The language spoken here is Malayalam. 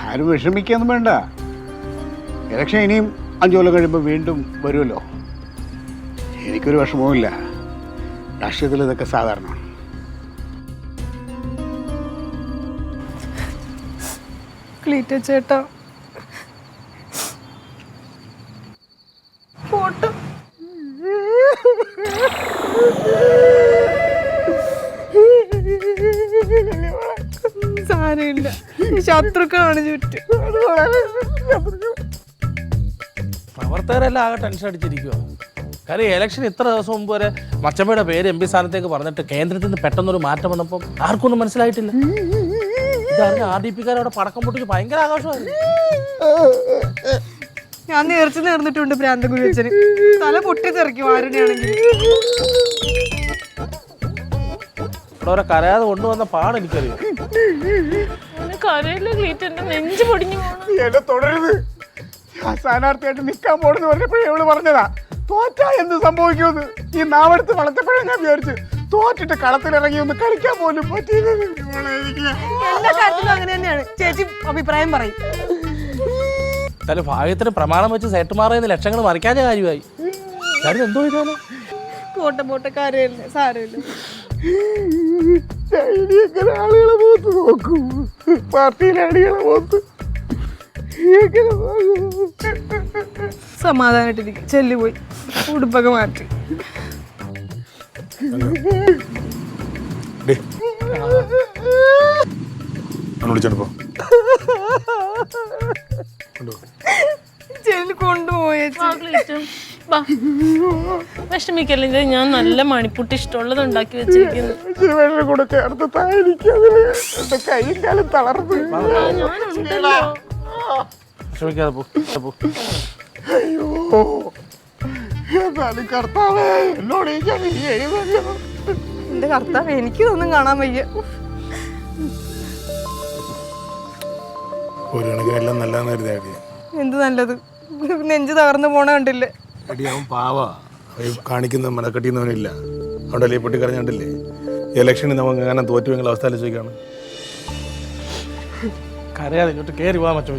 ആരും വിഷമിക്കൊന്നും വേണ്ട. ഇലക്ഷൻ ഇനിയും 5 കൊല്ലം കഴിയുമ്പോൾ വീണ്ടും വരുമല്ലോ. എനിക്കൊരു വിഷമവുമില്ല. രാഷ്ട്രീയത്തിൽ ഇതൊക്കെ സാധാരണമാണ്. ക്ലീറ്റ ചേട്ടാ ഫോട്ടോ സാരമില്ല, ശത്രുക്കളാണ് ചുറ്റും. പ്രവർത്തകരെല്ലാം ആകെ ടെൻഷൻ അടിച്ചിരിക്കുവോ? കാര്യം ഇലക്ഷൻ ഇത്ര ദിവസം മുമ്പ് വരെ മച്ചമ്മയുടെ പേര് MP സ്ഥാനത്തേക്ക് പറഞ്ഞിട്ട് കേന്ദ്രത്തിൽ നിന്ന് പെട്ടെന്നൊരു മാറ്റം വന്നപ്പോൾ ആർക്കൊന്നും മനസ്സിലായിട്ടില്ല. ഇതറിഞ്ഞ RDP-കാരവിടെ പടക്കം പൊട്ടിച്ച് ഭയങ്കര ആഘോഷമായിരുന്നു. ഞാൻ നേർന്നിട്ടുണ്ട് ഭ്രാന്തകുഴി വെച്ചന്. തല പൊട്ടി തെറിക്കും ആരുടെയാണെങ്കിൽ. ഇവിടെ അവരെ കരയാതെ കൊണ്ടുവന്ന പാട് എനിക്കറിയാം. നെഞ്ചു പൊടിഞ്ഞു എന്നെ തുടരുത്. ഞാൻ സ്ഥാനാർത്ഥിയായിട്ട് നിൽക്കാൻ പോണെന്ന് പറഞ്ഞപ്പോഴേ ഇവള് പറഞ്ഞതാ തോറ്റാ എന്ത് സംഭവിക്കുമെന്ന്. ഈ നാവെടുത്ത് വളർത്തപ്പോഴേ ഞാൻ വിചാരിച്ചു തോറ്റിട്ട് കളത്തിലിറങ്ങി ഒന്ന് കളിക്കാൻ പോലും പറ്റിയത്. എല്ലാ കാര്യത്തിലും അങ്ങനെ തന്നെയാണ്. ചേച്ചി അഭിപ്രായം പറയും. എന്തായാലും ഭാഗ്യത്തിന് പ്രമാണം വെച്ച് സേട്ടുമാറിയെന്ന് ലക്ഷങ്ങൾ മറിക്കാഞ്ഞ കാര്യമായി. കാര്യം എന്തോ ചെയ്താലോ? പോട്ടെ കാര്യമല്ലേ, സാരമില്ല. ആളുകളെ പോത്ത് നോക്കും, പാർട്ടിയിലെ അടികളെ പോത്ത്. സമാധാനായിട്ടിരിക്കും. ചെല്ലുപോയി ഉടുപ്പൊക്കെ മാറ്റി. ചെല്ലു കൊണ്ടുപോയി. വിഷമിക്കല്ലേ, ഞാൻ നല്ല മണിപ്പുട്ട് ഇഷ്ടമുള്ളത് ഉണ്ടാക്കി വെച്ചിരിക്കുന്നു. കൈയും കാലം തളർന്നു. വിഷമിക്കാതെ പോ. അയ്യോ എന്നാലും കർത്താവേ എന്നോട് എന്റെ കർത്താവ്, എനിക്കിതൊന്നും കാണാൻ വയ്യ. ഒരു കണക്കിനെല്ലാം നല്ലതെന്ന് കരുതി. എന്ത് നല്ലത്? നെഞ്ച് തകർന്നു പോണ കണ്ടില്ലേ? അവൻ പാവാ, കാണിക്കുന്ന മനക്കട്ടിന്നവനില്ല. അവിടെ പൊട്ടി കരഞ്ഞിട്ടില്ലേ? ഇലക്ഷനിൽ നമുക്ക് അങ്ങനെ തോറ്റുവെങ്കിൽ അവസ്ഥ ആലോചിക്കാണ്. കരയാതെ ഇങ്ങോട്ട് കയറി പോവാൻ പറ്റുമോ?